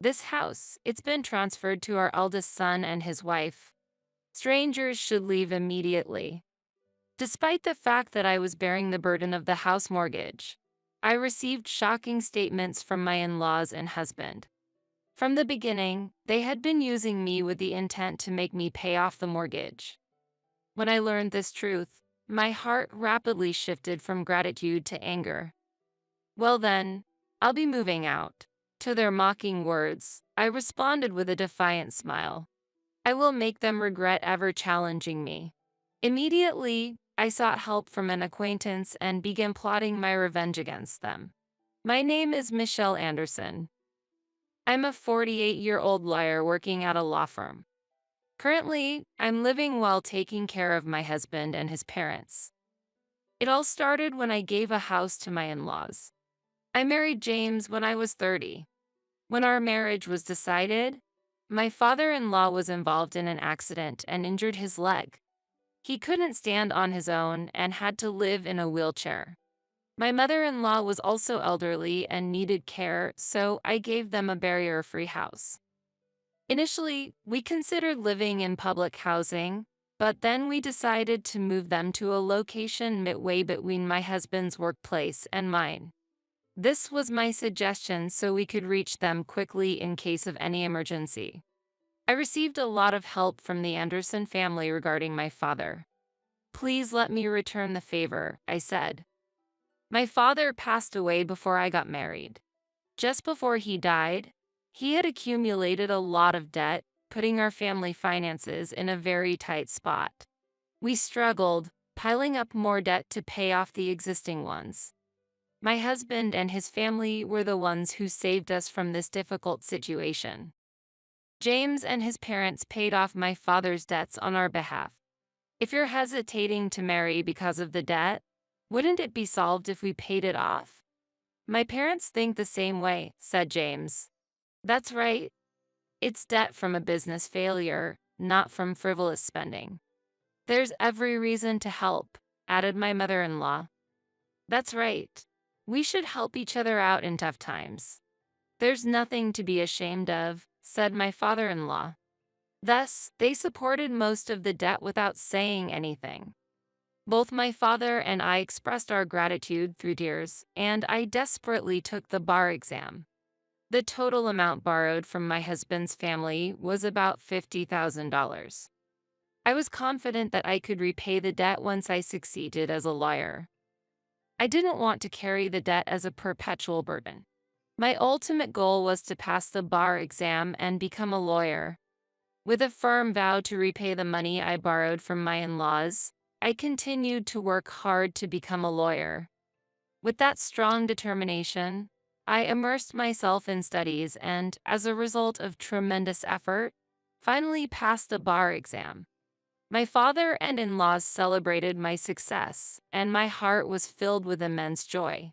This house, it's been transferred to our eldest son and his wife. Strangers should leave immediately. Despite the fact that I was bearing the burden of the house mortgage, I received shocking statements from my in-laws and husband. From the beginning, they had been using me with the intent to make me pay off the mortgage. When I learned this truth, my heart rapidly shifted from gratitude to anger. Well then, I'll be moving out. To their mocking words, I responded with a defiant smile. I will make them regret ever challenging me. Immediately, I sought help from an acquaintance and began plotting my revenge against them. My name is Michelle Anderson. I'm a 48-year-old lawyer working at a law firm. Currently, I'm living while taking care of my husband and his parents. It all started when I gave a house to my in-laws. I married James when I was 30. When our marriage was decided, my father-in-law was involved in an accident and injured his leg. He couldn't stand on his own and had to live in a wheelchair. My mother-in-law was also elderly and needed care, so I gave them a barrier-free house. Initially, we considered living in public housing, but then we decided to move them to a location midway between my husband's workplace and mine. This was my suggestion so we could reach them quickly in case of any emergency. I received a lot of help from the Anderson family regarding my father. Please let me return the favor, I said. My father passed away before I got married. Just before he died, he had accumulated a lot of debt, putting our family finances in a very tight spot. We struggled, piling up more debt to pay off the existing ones. My husband and his family were the ones who saved us from this difficult situation. James and his parents paid off my father's debts on our behalf. If you're hesitating to marry because of the debt, wouldn't it be solved if we paid it off? My parents think the same way, said James. That's right. It's debt from a business failure, not from frivolous spending. There's every reason to help, added my mother-in-law. That's right. We should help each other out in tough times. There's nothing to be ashamed of, said my father-in-law. Thus, they supported most of the debt without saying anything. Both my father and I expressed our gratitude through tears, and I desperately took the bar exam. The total amount borrowed from my husband's family was about $50,000. I was confident that I could repay the debt once I succeeded as a lawyer. I didn't want to carry the debt as a perpetual burden. My ultimate goal was to pass the bar exam and become a lawyer. With a firm vow to repay the money I borrowed from my in-laws, I continued to work hard to become a lawyer. With that strong determination, I immersed myself in studies and, as a result of tremendous effort, finally passed the bar exam. My father and in-laws celebrated my success, and my heart was filled with immense joy.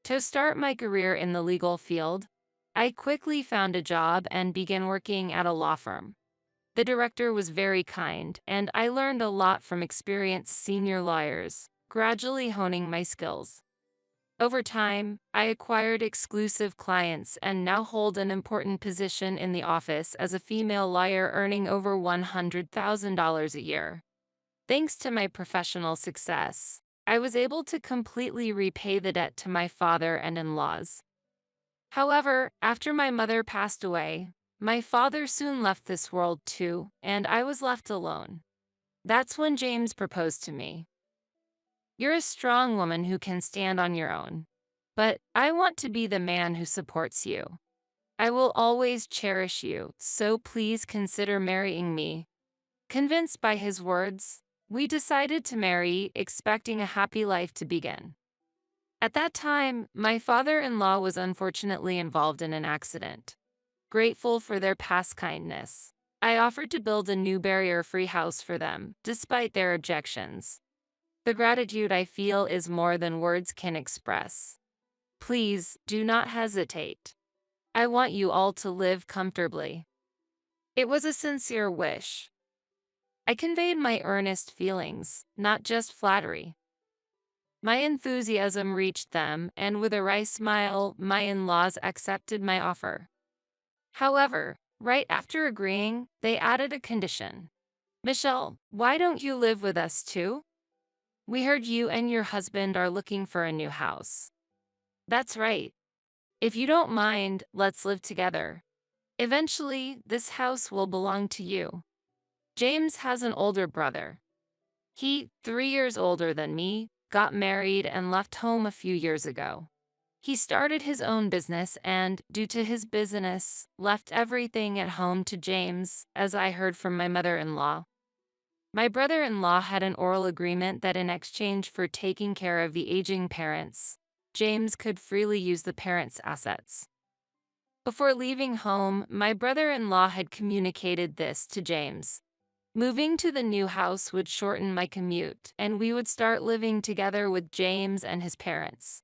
To start my career in the legal field, I quickly found a job and began working at a law firm. The director was very kind, and I learned a lot from experienced senior lawyers, gradually honing my skills. Over time, I acquired exclusive clients and now hold an important position in the office as a female lawyer earning over $100,000 a year. Thanks to my professional success, I was able to completely repay the debt to my father and in-laws. However, after my mother passed away, my father soon left this world too, and I was left alone. That's when James proposed to me. You're a strong woman who can stand on your own. But I want to be the man who supports you. I will always cherish you, so please consider marrying me. Convinced by his words, we decided to marry, expecting a happy life to begin. At that time, my father-in-law was unfortunately involved in an accident. Grateful for their past kindness, I offered to build a new barrier-free house for them, despite their objections. The gratitude I feel is more than words can express. Please, do not hesitate. I want you all to live comfortably. It was a sincere wish. I conveyed my earnest feelings, not just flattery. My enthusiasm reached them, and with a wry smile, my in-laws accepted my offer. However, right after agreeing, they added a condition. Michelle, why don't you live with us too? We heard you and your husband are looking for a new house. That's right. If you don't mind, let's live together. Eventually, this house will belong to you. James has an older brother. He, 3 years older than me, got married and left home a few years ago. He started his own business and, due to his business, left everything at home to James, as I heard from my mother-in-law. My brother-in-law had an oral agreement that in exchange for taking care of the aging parents, James could freely use the parents' assets. Before leaving home, my brother-in-law had communicated this to James. Moving to the new house would shorten my commute, and we would start living together with James and his parents.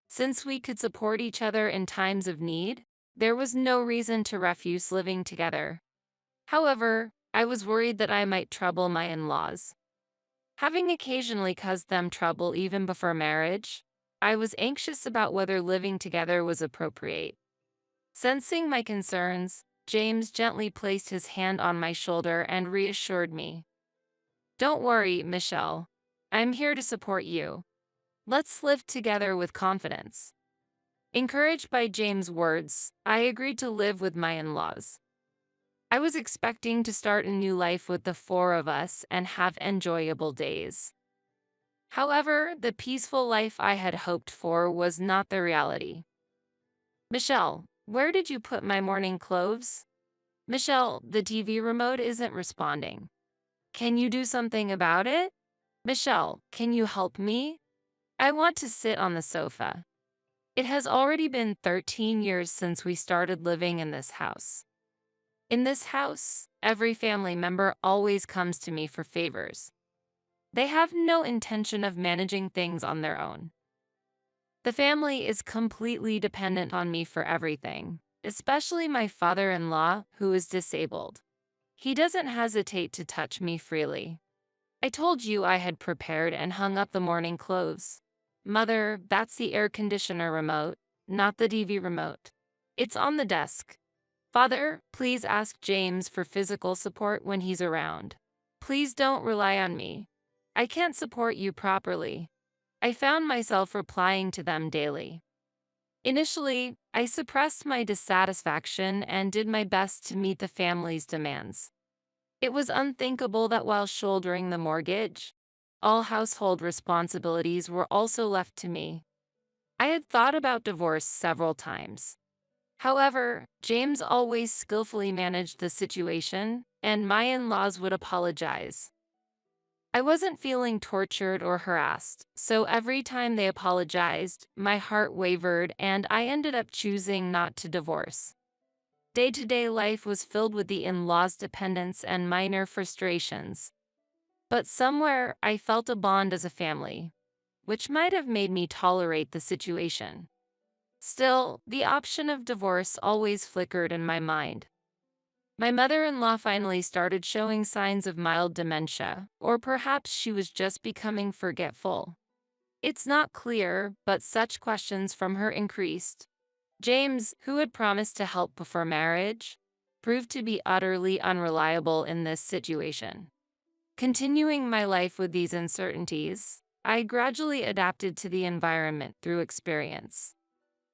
Since we could support each other in times of need, there was no reason to refuse living together. However, I was worried that I might trouble my in-laws. Having occasionally caused them trouble even before marriage, I was anxious about whether living together was appropriate. Sensing my concerns, James gently placed his hand on my shoulder and reassured me. Don't worry, Michelle. I'm here to support you. Let's live together with confidence. Encouraged by James' words, I agreed to live with my in-laws. I was expecting to start a new life with the four of us and have enjoyable days. However, the peaceful life I had hoped for was not the reality. Michelle, where did you put my morning clothes? Michelle, the TV remote isn't responding. Can you do something about it? Michelle, can you help me? I want to sit on the sofa. It has already been 13 years since we started living in this house. In this house, every family member always comes to me for favors. They have no intention of managing things on their own. The family is completely dependent on me for everything, especially my father-in-law, who is disabled. He doesn't hesitate to touch me freely. I told you I had prepared and hung up the morning clothes. Mother, that's the air conditioner remote, not the TV remote. It's on the desk. Father, please ask James for physical support when he's around. Please don't rely on me. I can't support you properly. I found myself replying to them daily. Initially, I suppressed my dissatisfaction and did my best to meet the family's demands. It was unthinkable that while shouldering the mortgage, all household responsibilities were also left to me. I had thought about divorce several times. However, James always skillfully managed the situation, and my in-laws would apologize. I wasn't feeling tortured or harassed, so every time they apologized, my heart wavered and I ended up choosing not to divorce. Day-to-day life was filled with the in-laws' dependence and minor frustrations. But somewhere, I felt a bond as a family, which might have made me tolerate the situation. Still, the option of divorce always flickered in my mind. My mother-in-law finally started showing signs of mild dementia, or perhaps she was just becoming forgetful. It's not clear, but such questions from her increased. James, who had promised to help before marriage, proved to be utterly unreliable in this situation. Continuing my life with these uncertainties, I gradually adapted to the environment through experience.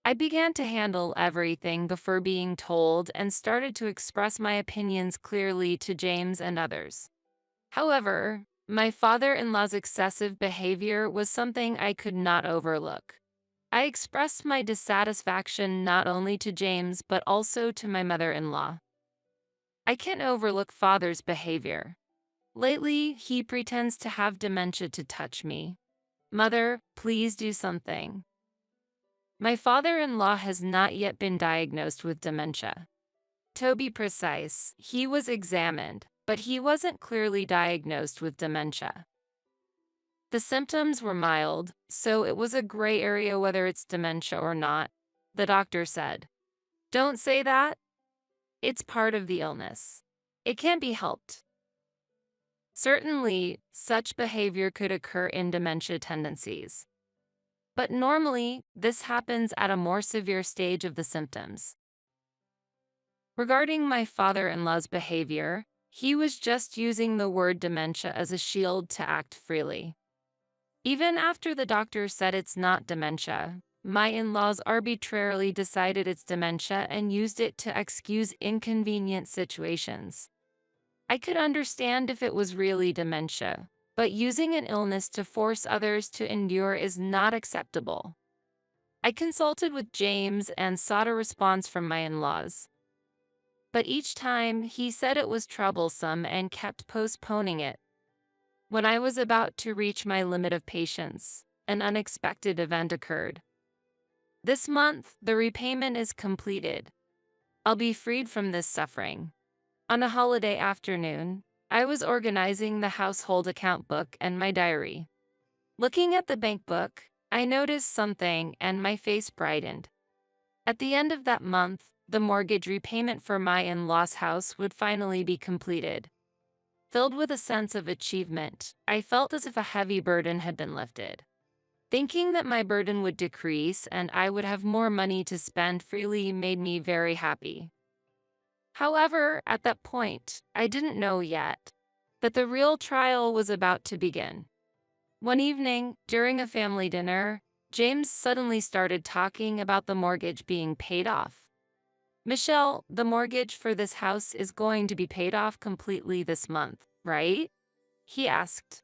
I began to handle everything before being told and started to express my opinions clearly to James and others. However, my father-in-law's excessive behavior was something I could not overlook. I expressed my dissatisfaction not only to James but also to my mother-in-law. I can't overlook father's behavior. Lately, he pretends to have dementia to touch me. Mother, please do something. My father-in-law has not yet been diagnosed with dementia. To be precise, he was examined, but he wasn't clearly diagnosed with dementia. The symptoms were mild, so it was a gray area whether it's dementia or not, the doctor said. Don't say that. It's part of the illness. It can't be helped. Certainly, such behavior could occur in dementia tendencies. But normally, this happens at a more severe stage of the symptoms. Regarding my father-in-law's behavior, he was just using the word dementia as a shield to act freely. Even after the doctor said it's not dementia, my in-laws arbitrarily decided it's dementia and used it to excuse inconvenient situations. I could understand if it was really dementia, but using an illness to force others to endure is not acceptable. I consulted with James and sought a response from my in-laws, but each time he said it was troublesome and kept postponing it. When I was about to reach my limit of patience, an unexpected event occurred. This month, the repayment is completed. I'll be freed from this suffering. On a holiday afternoon, I was organizing the household account book and my diary. Looking at the bank book, I noticed something and my face brightened. At the end of that month, the mortgage repayment for my in-laws' house would finally be completed. Filled with a sense of achievement, I felt as if a heavy burden had been lifted. Thinking that my burden would decrease and I would have more money to spend freely made me very happy. However, at that point, I didn't know yet that the real trial was about to begin. One evening, during a family dinner, James suddenly started talking about the mortgage being paid off. "Michelle, the mortgage for this house is going to be paid off completely this month, right?" he asked.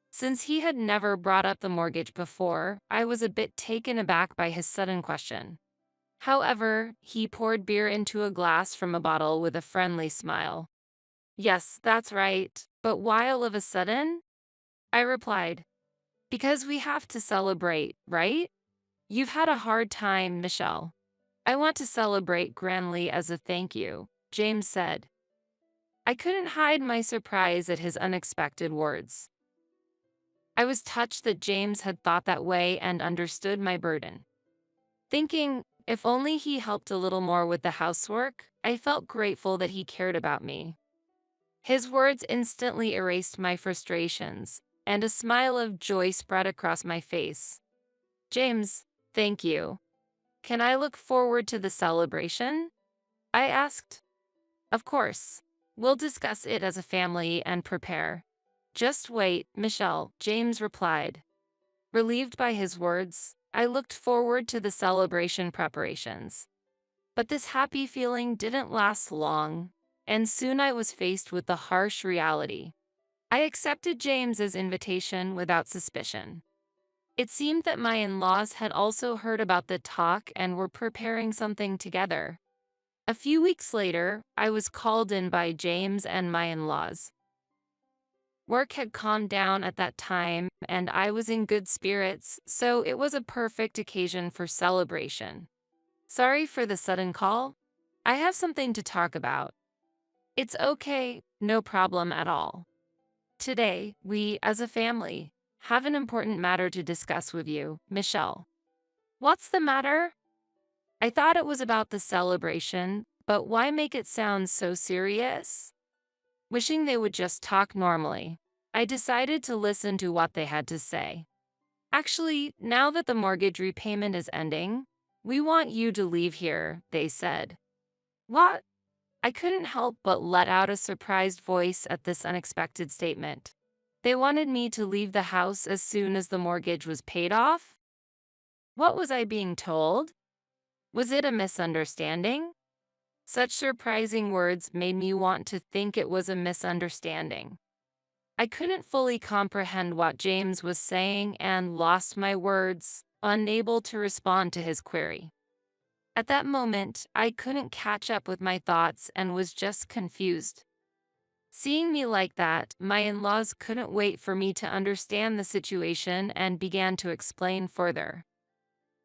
Since he had never brought up the mortgage before, I was a bit taken aback by his sudden question. However, he poured beer into a glass from a bottle with a friendly smile. "Yes, that's right, but why all of a sudden?" I replied. "Because we have to celebrate, right? You've had a hard time, Michelle. I want to celebrate grandly as a thank you," James said. I couldn't hide my surprise at his unexpected words. I was touched that James had thought that way and understood my burden. Thinking, if only he helped a little more with the housework, I felt grateful that he cared about me. His words instantly erased my frustrations, and a smile of joy spread across my face. "James, thank you. Can I look forward to the celebration?" I asked. "Of course. We'll discuss it as a family and prepare." "Just wait, Michelle," James replied. Relieved by his words, I looked forward to the celebration preparations. But this happy feeling didn't last long, and soon I was faced with the harsh reality. I accepted James's invitation without suspicion. It seemed that my in-laws had also heard about the talk and were preparing something together. A few weeks later, I was called in by James and my in-laws. Work had calmed down at that time, and I was in good spirits, so it was a perfect occasion for celebration. "Sorry for the sudden call. I have something to talk about." "It's okay, no problem at all. Today, we, as a family, have an important matter to discuss with you, Michelle." "What's the matter?" I thought it was about the celebration, but why make it sound so serious? Wishing they would just talk normally, I decided to listen to what they had to say. "Actually, now that the mortgage repayment is ending, we want you to leave here," they said. "What?" I couldn't help but let out a surprised voice at this unexpected statement. They wanted me to leave the house as soon as the mortgage was paid off? What was I being told? Was it a misunderstanding? Such surprising words made me want to think it was a misunderstanding. I couldn't fully comprehend what James was saying and lost my words, unable to respond to his query. At that moment, I couldn't catch up with my thoughts and was just confused. Seeing me like that, my in-laws couldn't wait for me to understand the situation and began to explain further.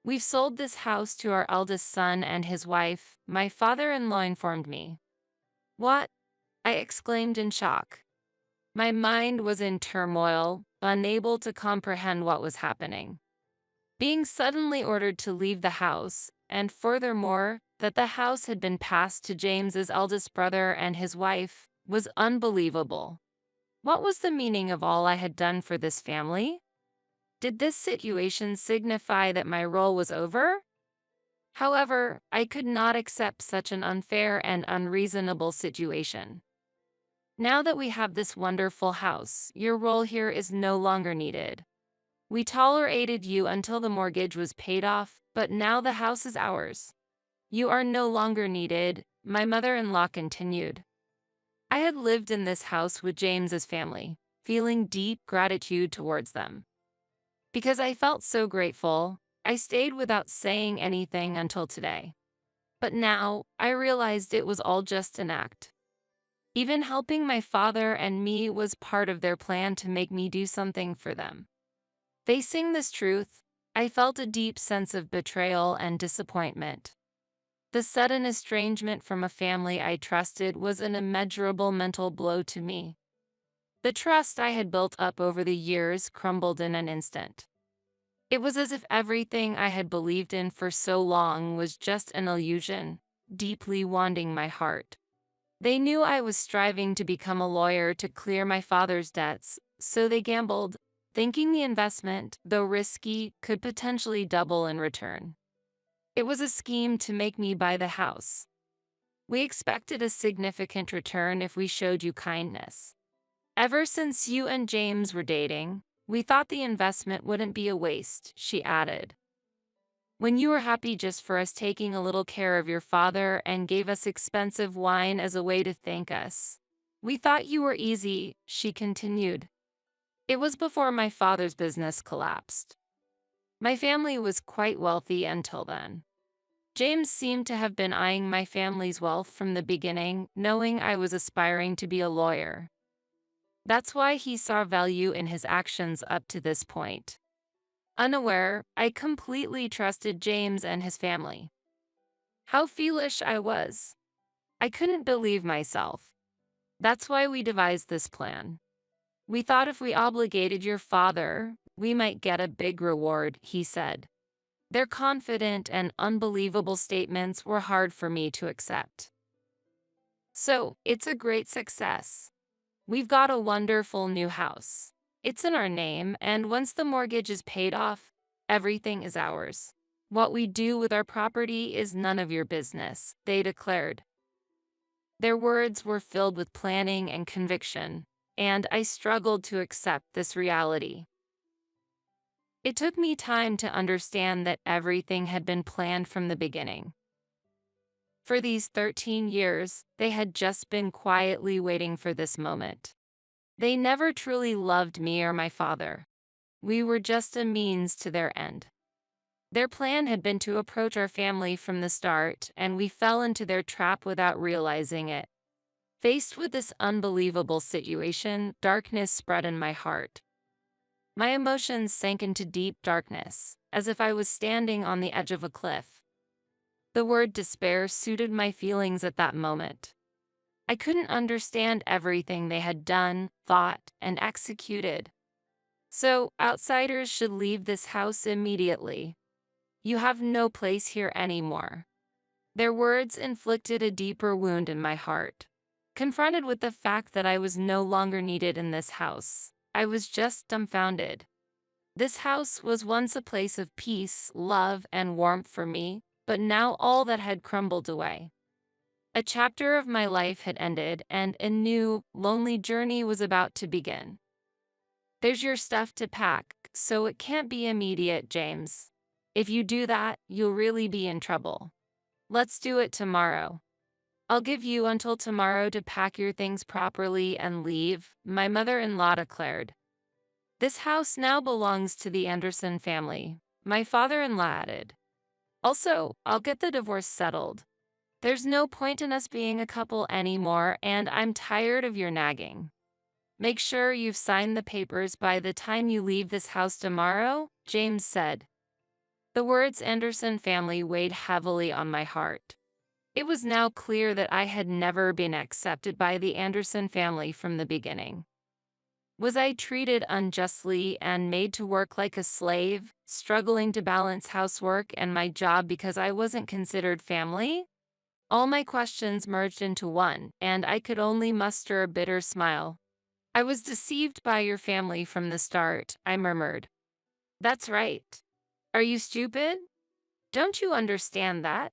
"We've sold this house to our eldest son and his wife," my father-in-law informed me. "What?" I exclaimed in shock. My mind was in turmoil, unable to comprehend what was happening. Being suddenly ordered to leave the house, and furthermore, that the house had been passed to James's eldest brother and his wife, was unbelievable. What was the meaning of all I had done for this family? Did this situation signify that my role was over? However, I could not accept such an unfair and unreasonable situation. Now that we have this wonderful house, your role here is no longer needed. We tolerated you until the mortgage was paid off, but now the house is ours. You are no longer needed, my mother-in-law continued. I had lived in this house with James's family, feeling deep gratitude towards them. Because I felt so grateful, I stayed without saying anything until today. But now, I realized it was all just an act. Even helping my father and me was part of their plan to make me do something for them. Facing this truth, I felt a deep sense of betrayal and disappointment. The sudden estrangement from a family I trusted was an immeasurable mental blow to me. The trust I had built up over the years crumbled in an instant. It was as if everything I had believed in for so long was just an illusion, deeply wounding my heart. They knew I was striving to become a lawyer to clear my father's debts, so they gambled, thinking the investment, though risky, could potentially double in return. It was a scheme to make me buy the house. We expected a significant return if we showed you kindness. Ever since you and James were dating, we thought the investment wouldn't be a waste, she added. When you were happy just for us taking a little care of your father and gave us expensive wine as a way to thank us. We thought you were easy, she continued. It was before my father's business collapsed. My family was quite wealthy until then. James seemed to have been eyeing my family's wealth from the beginning, knowing I was aspiring to be a lawyer. That's why he saw value in his actions up to this point. Unaware, I completely trusted James and his family. How foolish I was. I couldn't believe myself. That's why we devised this plan. We thought if we obligated your father, we might get a big reward, he said. Their confident and unbelievable statements were hard for me to accept. So, it's a great success. We've got a wonderful new house. It's in our name, and once the mortgage is paid off, everything is ours. What we do with our property is none of your business, they declared. Their words were filled with planning and conviction, and I struggled to accept this reality. It took me time to understand that everything had been planned from the beginning. For these 13 years, they had just been quietly waiting for this moment. They never truly loved me or my father. We were just a means to their end. Their plan had been to approach our family from the start, and we fell into their trap without realizing it. Faced with this unbelievable situation, darkness spread in my heart. My emotions sank into deep darkness, as if I was standing on the edge of a cliff. The word despair suited my feelings at that moment. I couldn't understand everything they had done, thought, and executed. So, outsiders should leave this house immediately. You have no place here anymore. Their words inflicted a deeper wound in my heart. Confronted with the fact that I was no longer needed in this house, I was just dumbfounded. This house was once a place of peace, love, and warmth for me, but now all that had crumbled away. A chapter of my life had ended, and a new, lonely journey was about to begin. There's your stuff to pack, so it can't be immediate, James. If you do that, you'll really be in trouble. Let's do it tomorrow. I'll give you until tomorrow to pack your things properly and leave, my mother-in-law declared. This house now belongs to the Anderson family, my father-in-law added. Also, I'll get the divorce settled. There's no point in us being a couple anymore, and I'm tired of your nagging. Make sure you've signed the papers by the time you leave this house tomorrow, James said. The words Anderson family weighed heavily on my heart. It was now clear that I had never been accepted by the Anderson family from the beginning. Was I treated unjustly and made to work like a slave, struggling to balance housework and my job because I wasn't considered family? All my questions merged into one, and I could only muster a bitter smile. I was deceived by your family from the start, I murmured. That's right. Are you stupid? Don't you understand that?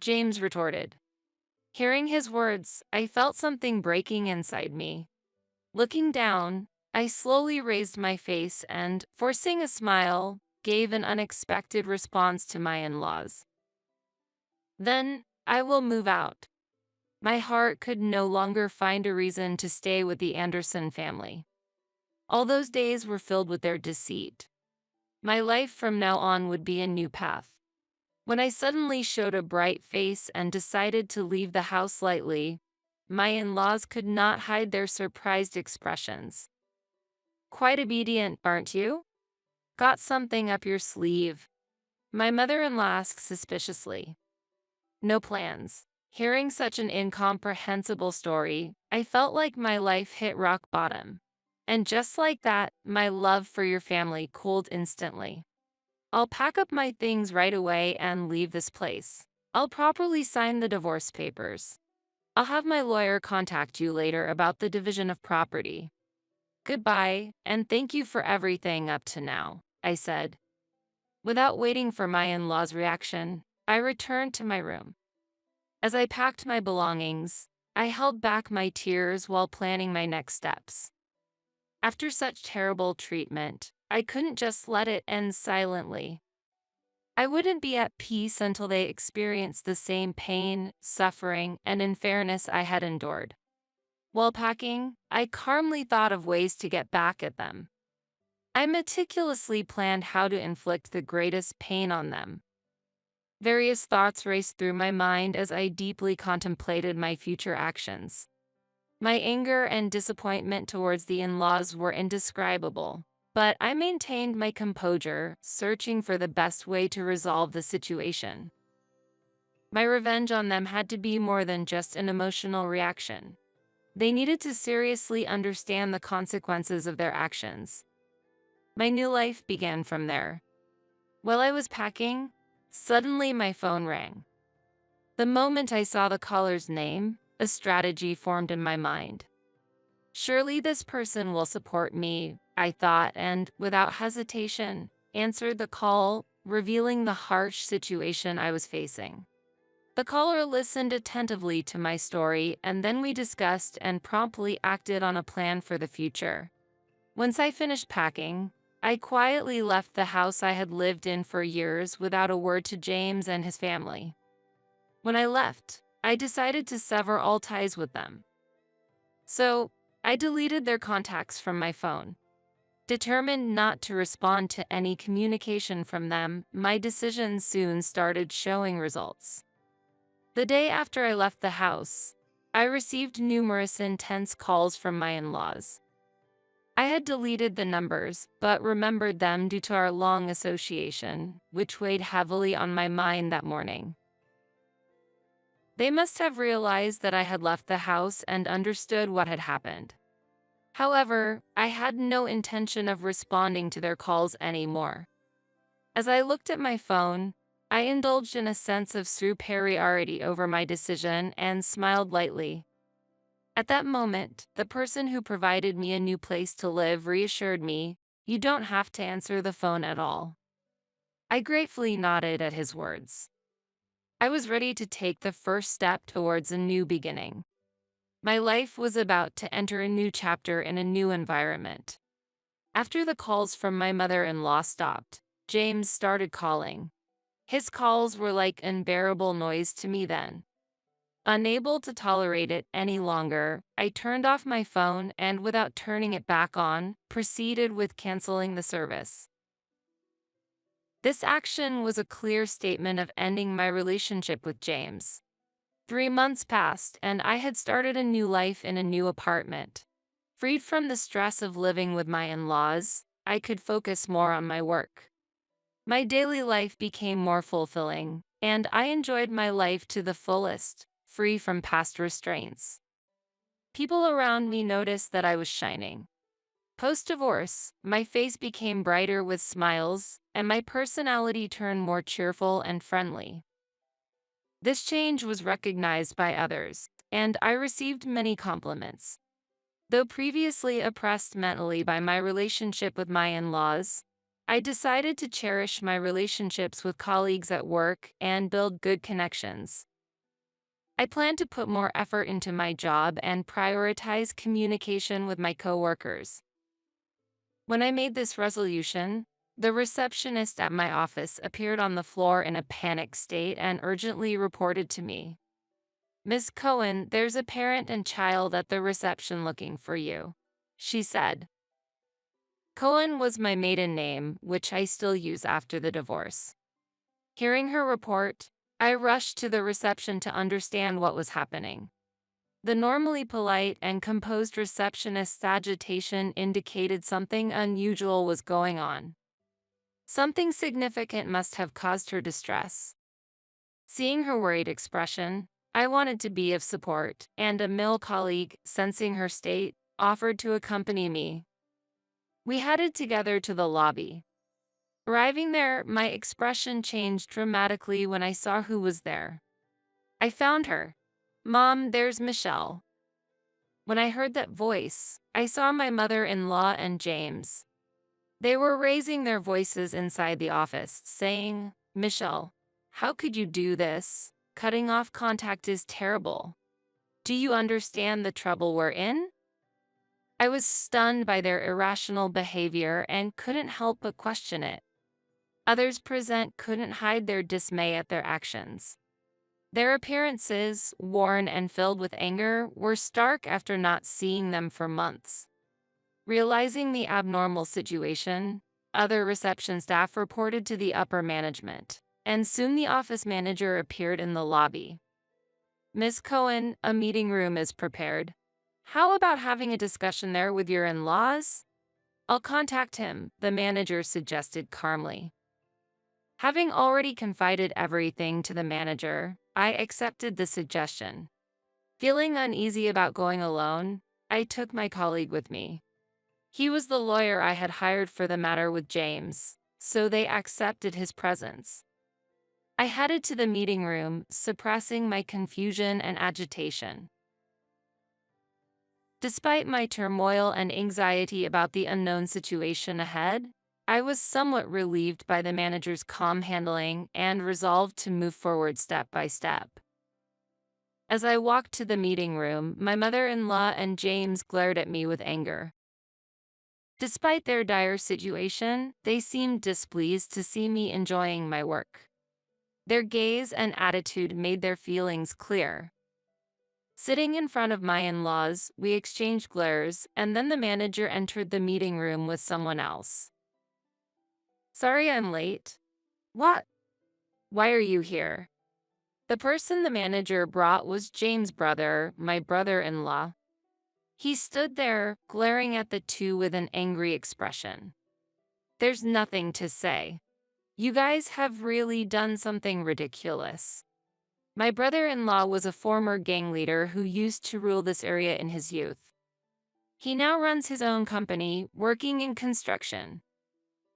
James retorted. Hearing his words, I felt something breaking inside me. Looking down, I slowly raised my face and, forcing a smile, gave an unexpected response to my in-laws. Then, I will move out. My heart could no longer find a reason to stay with the Anderson family. All those days were filled with their deceit. My life from now on would be a new path. When I suddenly showed a bright face and decided to leave the house lightly, my in-laws could not hide their surprised expressions. Quite obedient, aren't you? Got something up your sleeve? My mother-in-law asked suspiciously. No plans. Hearing such an incomprehensible story, I felt like my life hit rock bottom. And just like that, my love for your family cooled instantly. I'll pack up my things right away and leave this place. I'll properly sign the divorce papers. I'll have my lawyer contact you later about the division of property. Goodbye, and thank you for everything up to now, I said. Without waiting for my in-law's reaction, I returned to my room. As I packed my belongings, I held back my tears while planning my next steps. After such terrible treatment, I couldn't just let it end silently. I wouldn't be at peace until they experienced the same pain, suffering, and unfairness I had endured. While packing, I calmly thought of ways to get back at them. I meticulously planned how to inflict the greatest pain on them. Various thoughts raced through my mind as I deeply contemplated my future actions. My anger and disappointment towards the in-laws were indescribable, but I maintained my composure, searching for the best way to resolve the situation. My revenge on them had to be more than just an emotional reaction. They needed to seriously understand the consequences of their actions. My new life began from there. While I was packing, suddenly my phone rang. The moment I saw the caller's name, a strategy formed in my mind. Surely this person will support me, I thought, and, without hesitation, answered the call, revealing the harsh situation I was facing. The caller listened attentively to my story, and then we discussed and promptly acted on a plan for the future. Once I finished packing, I quietly left the house I had lived in for years without a word to James and his family. When I left, I decided to sever all ties with them. So, I deleted their contacts from my phone. Determined not to respond to any communication from them, my decision soon started showing results. The day after I left the house, I received numerous intense calls from my in-laws. I had deleted the numbers, but remembered them due to our long association, which weighed heavily on my mind that morning. They must have realized that I had left the house and understood what had happened. However, I had no intention of responding to their calls anymore. As I looked at my phone, I indulged in a sense of superiority over my decision and smiled lightly. At that moment, the person who provided me a new place to live reassured me, "You don't have to answer the phone at all." I gratefully nodded at his words. I was ready to take the first step towards a new beginning. My life was about to enter a new chapter in a new environment. After the calls from my mother-in-law stopped, James started calling. His calls were like unbearable noise to me then. Unable to tolerate it any longer, I turned off my phone and, without turning it back on, proceeded with canceling the service. This action was a clear statement of ending my relationship with James. 3 months passed, and I had started a new life in a new apartment. Freed from the stress of living with my in-laws, I could focus more on my work. My daily life became more fulfilling, and I enjoyed my life to the fullest, free from past restraints. People around me noticed that I was shining. Post-divorce, my face became brighter with smiles, and my personality turned more cheerful and friendly. This change was recognized by others, and I received many compliments. Though previously oppressed mentally by my relationship with my in-laws, I decided to cherish my relationships with colleagues at work and build good connections. I plan to put more effort into my job and prioritize communication with my coworkers. When I made this resolution, the receptionist at my office appeared on the floor in a panicked state and urgently reported to me. "Miss Cohen, there's a parent and child at the reception looking for you," she said. Cohen was my maiden name, which I still use after the divorce. Hearing her report, I rushed to the reception to understand what was happening. The normally polite and composed receptionist's agitation indicated something unusual was going on. Something significant must have caused her distress. Seeing her worried expression, I wanted to be of support, and a male colleague, sensing her state, offered to accompany me. We headed together to the lobby. Arriving there, my expression changed dramatically when I saw who was there. I found her. "Mom, there's Michelle." When I heard that voice, I saw my mother-in-law and James. They were raising their voices inside the office, saying, "Michelle, how could you do this? Cutting off contact is terrible. Do you understand the trouble we're in?" I was stunned by their irrational behavior and couldn't help but question it. Others present couldn't hide their dismay at their actions. Their appearances, worn and filled with anger, were stark after not seeing them for months. Realizing the abnormal situation, other reception staff reported to the upper management, and soon the office manager appeared in the lobby. "Miss Cohen, a meeting room is prepared. How about having a discussion there with your in-laws?" "I'll contact him," the manager suggested calmly. Having already confided everything to the manager, I accepted the suggestion. Feeling uneasy about going alone, I took my colleague with me. He was the lawyer I had hired for the matter with James, so they accepted his presence. I headed to the meeting room, suppressing my confusion and agitation. Despite my turmoil and anxiety about the unknown situation ahead, I was somewhat relieved by the manager's calm handling and resolved to move forward step by step. As I walked to the meeting room, my mother-in-law and James glared at me with anger. Despite their dire situation, they seemed displeased to see me enjoying my work. Their gaze and attitude made their feelings clear. Sitting in front of my in-laws, we exchanged glares, and then the manager entered the meeting room with someone else. "Sorry I'm late." "What? Why are you here?" The person the manager brought was James' brother, my brother-in-law. He stood there, glaring at the two with an angry expression. "There's nothing to say. You guys have really done something ridiculous." My brother-in-law was a former gang leader who used to rule this area in his youth. He now runs his own company, working in construction.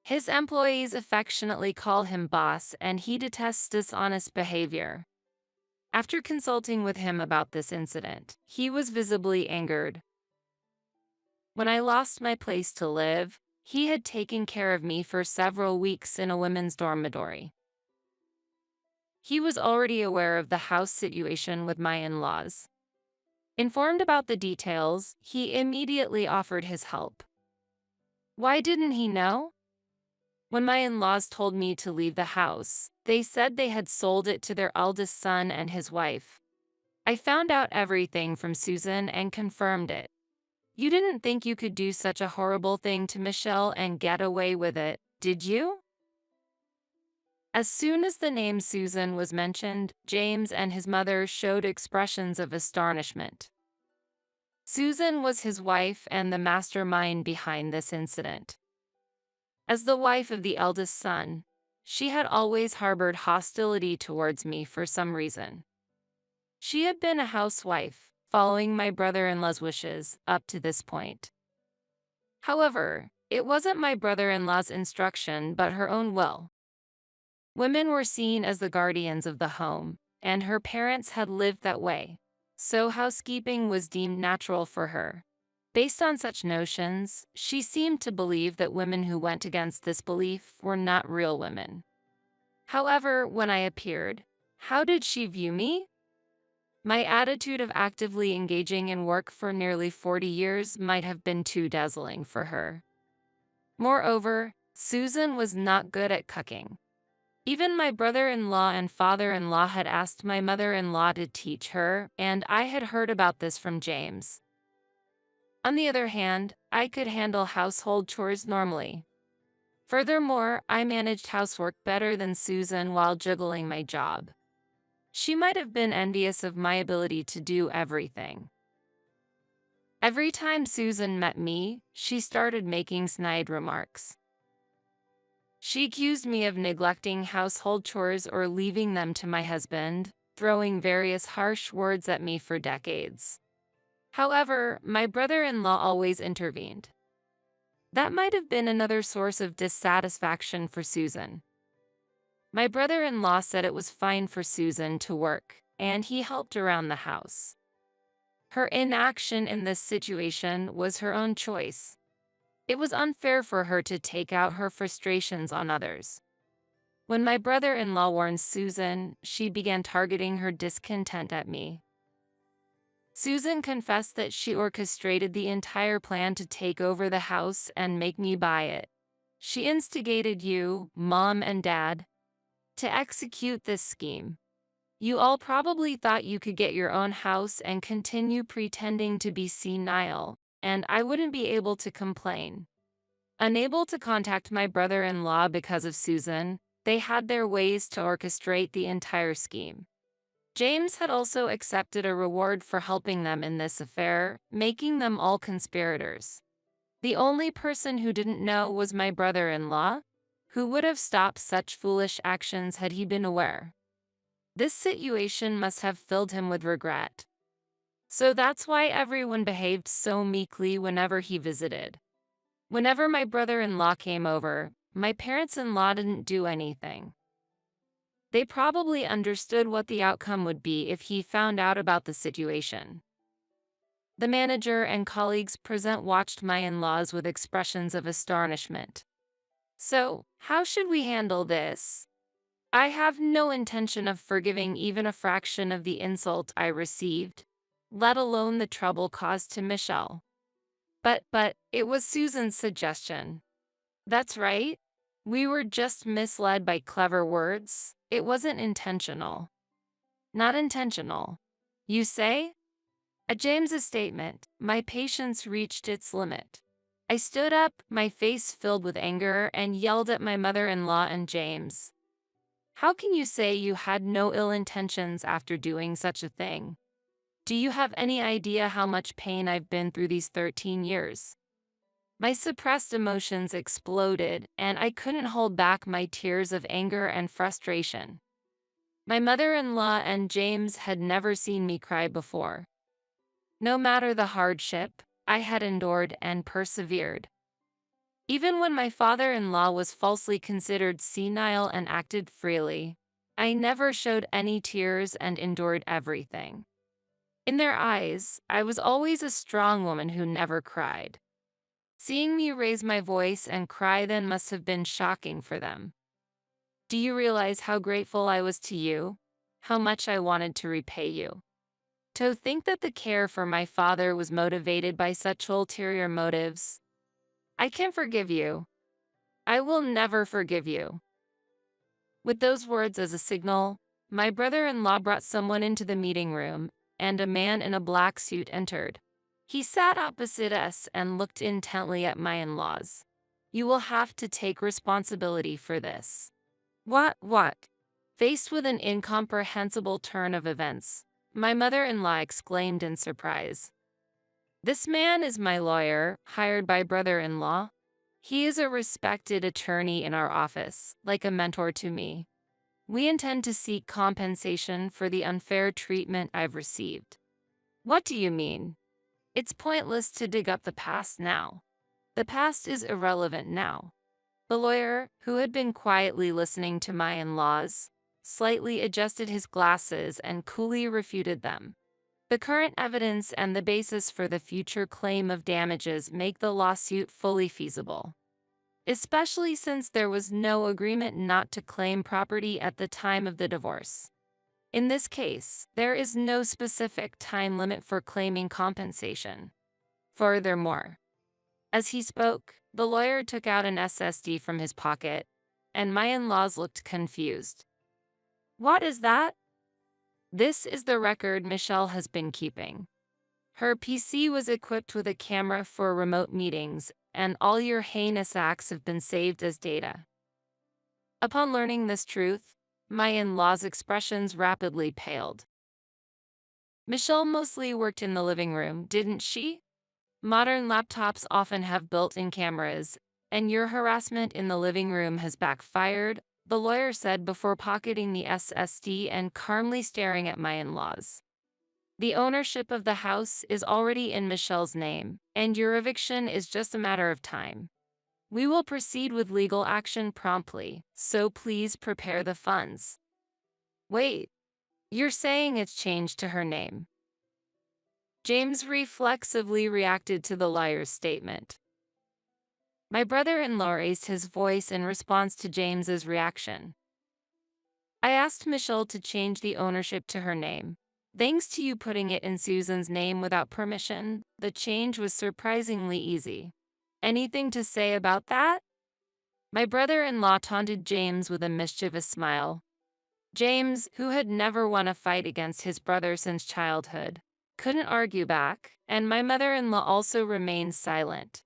His employees affectionately call him boss, and he detests dishonest behavior. After consulting with him about this incident, he was visibly angered. When I lost my place to live, he had taken care of me for several weeks in a women's dormitory. He was already aware of the house situation with my in-laws. Informed about the details, he immediately offered his help. Why didn't he know? When my in-laws told me to leave the house, they said they had sold it to their eldest son and his wife. I found out everything from Susan and confirmed it. "You didn't think you could do such a horrible thing to Michelle and get away with it, did you?" As soon as the name Susan was mentioned, James and his mother showed expressions of astonishment. Susan was his wife and the mastermind behind this incident. As the wife of the eldest son, she had always harbored hostility towards me for some reason. She had been a housewife, following my brother-in-law's wishes, up to this point. However, it wasn't my brother-in-law's instruction but her own will. Women were seen as the guardians of the home, and her parents had lived that way, so housekeeping was deemed natural for her. Based on such notions, she seemed to believe that women who went against this belief were not real women. However, when I appeared, how did she view me? My attitude of actively engaging in work for nearly 40 years might have been too dazzling for her. Moreover, Susan was not good at cooking. Even my brother-in-law and father-in-law had asked my mother-in-law to teach her, and I had heard about this from James. On the other hand, I could handle household chores normally. Furthermore, I managed housework better than Susan while juggling my job. She might have been envious of my ability to do everything. Every time Susan met me, she started making snide remarks. She accused me of neglecting household chores or leaving them to my husband, throwing various harsh words at me for decades. However, my brother-in-law always intervened. That might have been another source of dissatisfaction for Susan. My brother-in-law said it was fine for Susan to work, and he helped around the house. Her inaction in this situation was her own choice. It was unfair for her to take out her frustrations on others. When my brother-in-law warned Susan, she began targeting her discontent at me. Susan confessed that she orchestrated the entire plan to take over the house and make me buy it. She instigated you, Mom and Dad, to execute this scheme. You all probably thought you could get your own house and continue pretending to be senile, and I wouldn't be able to complain. Unable to contact my brother-in-law because of Susan, they had their ways to orchestrate the entire scheme. James had also accepted a reward for helping them in this affair, making them all conspirators. The only person who didn't know was my brother-in-law, who would have stopped such foolish actions had he been aware. This situation must have filled him with regret. So that's why everyone behaved so meekly whenever he visited. Whenever my brother-in-law came over, my parents-in-law didn't do anything. They probably understood what the outcome would be if he found out about the situation. The manager and colleagues present watched my in-laws with expressions of astonishment. So, how should we handle this? I have no intention of forgiving even a fraction of the insult I received, let alone the trouble caused to Michelle. But, it was Susan's suggestion. That's right. We were just misled by clever words. It wasn't intentional. Not intentional. You say? At James's statement, my patience reached its limit. I stood up, my face filled with anger, and yelled at my mother-in-law and James. How can you say you had no ill intentions after doing such a thing? Do you have any idea how much pain I've been through these 13 years? My suppressed emotions exploded, and I couldn't hold back my tears of anger and frustration. My mother-in-law and James had never seen me cry before. No matter the hardship, I had endured and persevered. Even when my father-in-law was falsely considered senile and acted freely, I never showed any tears and endured everything. In their eyes, I was always a strong woman who never cried. Seeing me raise my voice and cry then must have been shocking for them. Do you realize how grateful I was to you? How much I wanted to repay you? To think that the care for my father was motivated by such ulterior motives. I can forgive you. I will never forgive you. With those words as a signal, my brother-in-law brought someone into the meeting room, and a man in a black suit entered. He sat opposite us and looked intently at my in-laws. You will have to take responsibility for this. What? Faced with an incomprehensible turn of events, my mother-in-law exclaimed in surprise. This man is my lawyer, hired by brother-in-law. He is a respected attorney in our office, like a mentor to me. We intend to seek compensation for the unfair treatment I've received. What do you mean? It's pointless to dig up the past now. The past is irrelevant now. The lawyer, who had been quietly listening to my in-laws, slightly adjusted his glasses and coolly refuted them. The current evidence and the basis for the future claim of damages make the lawsuit fully feasible, especially since there was no agreement not to claim property at the time of the divorce. In this case, there is no specific time limit for claiming compensation. Furthermore, as he spoke, the lawyer took out an SSD from his pocket, and my in-laws looked confused. "What is that?" "This is the record Michelle has been keeping. Her PC was equipped with a camera for remote meetings, and all your heinous acts have been saved as data." Upon learning this truth, my in-laws' expressions rapidly paled. "Michelle mostly worked in the living room, didn't she? Modern laptops often have built-in cameras, and your harassment in the living room has backfired," the lawyer said before pocketing the SSD and calmly staring at my in-laws. "The ownership of the house is already in Michelle's name, and your eviction is just a matter of time. We will proceed with legal action promptly, so please prepare the funds." "Wait, you're saying it's changed to her name?" James reflexively reacted to the lawyer's statement. My brother-in-law raised his voice in response to James's reaction. "I asked Michelle to change the ownership to her name. Thanks to you putting it in Susan's name without permission, the change was surprisingly easy. Anything to say about that?" My brother-in-law taunted James with a mischievous smile. James, who had never won a fight against his brother since childhood, couldn't argue back, and my mother-in-law also remained silent.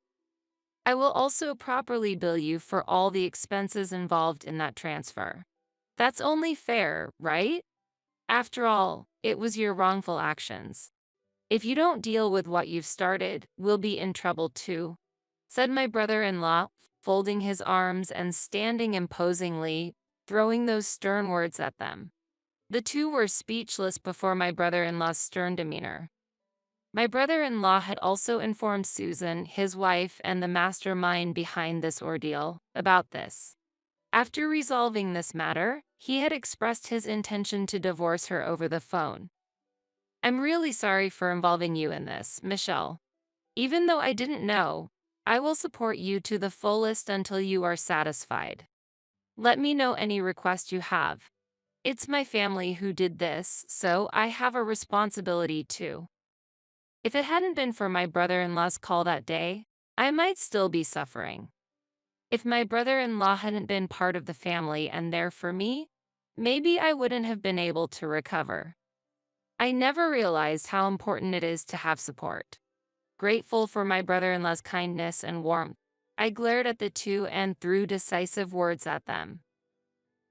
"I will also properly bill you for all the expenses involved in that transfer. That's only fair, right? After all, it was your wrongful actions. If you don't deal with what you've started, we'll be in trouble too," said my brother-in-law, folding his arms and standing imposingly, throwing those stern words at them. The two were speechless before my brother-in-law's stern demeanor. My brother-in-law had also informed Susan, his wife and the mastermind behind this ordeal, about this. After resolving this matter, he had expressed his intention to divorce her over the phone. "I'm really sorry for involving you in this, Michelle. Even though I didn't know, I will support you to the fullest until you are satisfied. Let me know any request you have. It's my family who did this, so I have a responsibility too." If it hadn't been for my brother-in-law's call that day, I might still be suffering. If my brother-in-law hadn't been part of the family and there for me, maybe I wouldn't have been able to recover. I never realized how important it is to have support. Grateful for my brother-in-law's kindness and warmth, I glared at the two and threw decisive words at them.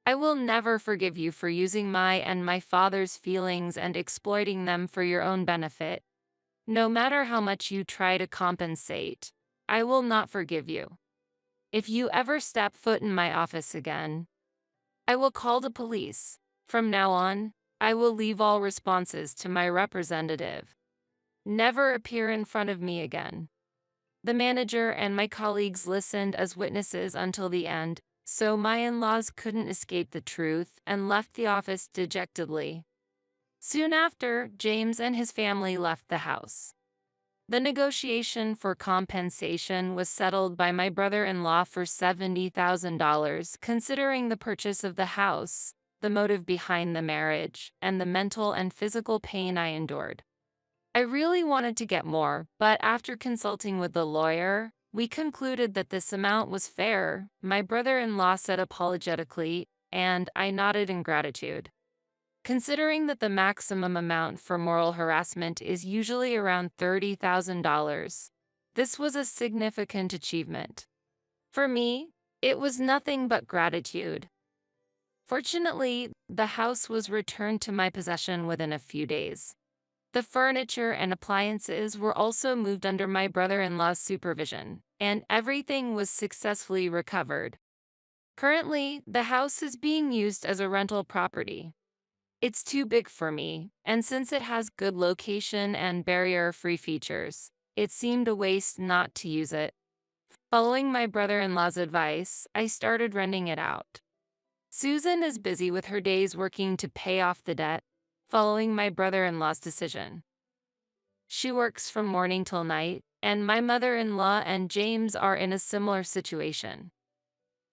"I will never forgive you for using my and my father's feelings and exploiting them for your own benefit. No matter how much you try to compensate, I will not forgive you. If you ever step foot in my office again, I will call the police. From now on, I will leave all responses to my representative. Never appear in front of me again." The manager and my colleagues listened as witnesses until the end, so my in-laws couldn't escape the truth and left the office dejectedly. Soon after, James and his family left the house. The negotiation for compensation was settled by my brother-in-law for $70,000, considering the purchase of the house, the motive behind the marriage, and the mental and physical pain I endured. I really wanted to get more, but after consulting with the lawyer, we concluded that this amount was fair, my brother-in-law said apologetically, and I nodded in gratitude. Considering that the maximum amount for moral harassment is usually around $30,000, this was a significant achievement. For me, it was nothing but gratitude. Fortunately, the house was returned to my possession within a few days. The furniture and appliances were also moved under my brother-in-law's supervision, and everything was successfully recovered. Currently, the house is being used as a rental property. It's too big for me, and since it has good location and barrier-free features, it seemed a waste not to use it. Following my brother-in-law's advice, I started renting it out. Susan is busy with her days working to pay off the debt, following my brother-in-law's decision. She works from morning till night, and my mother-in-law and James are in a similar situation.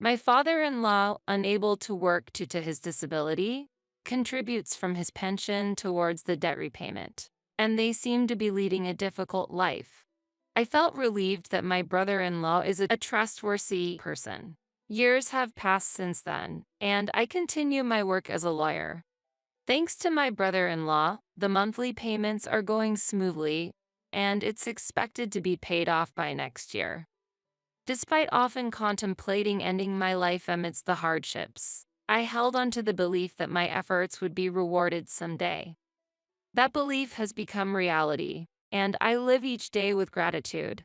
My father-in-law, unable to work due to his disability, contributes from his pension towards the debt repayment, and they seem to be leading a difficult life. I felt relieved that my brother-in-law is a trustworthy person. Years have passed since then, and I continue my work as a lawyer. Thanks to my brother-in-law, the monthly payments are going smoothly, and it's expected to be paid off by next year. Despite often contemplating ending my life amidst the hardships, I held on to the belief that my efforts would be rewarded someday. That belief has become reality, and I live each day with gratitude.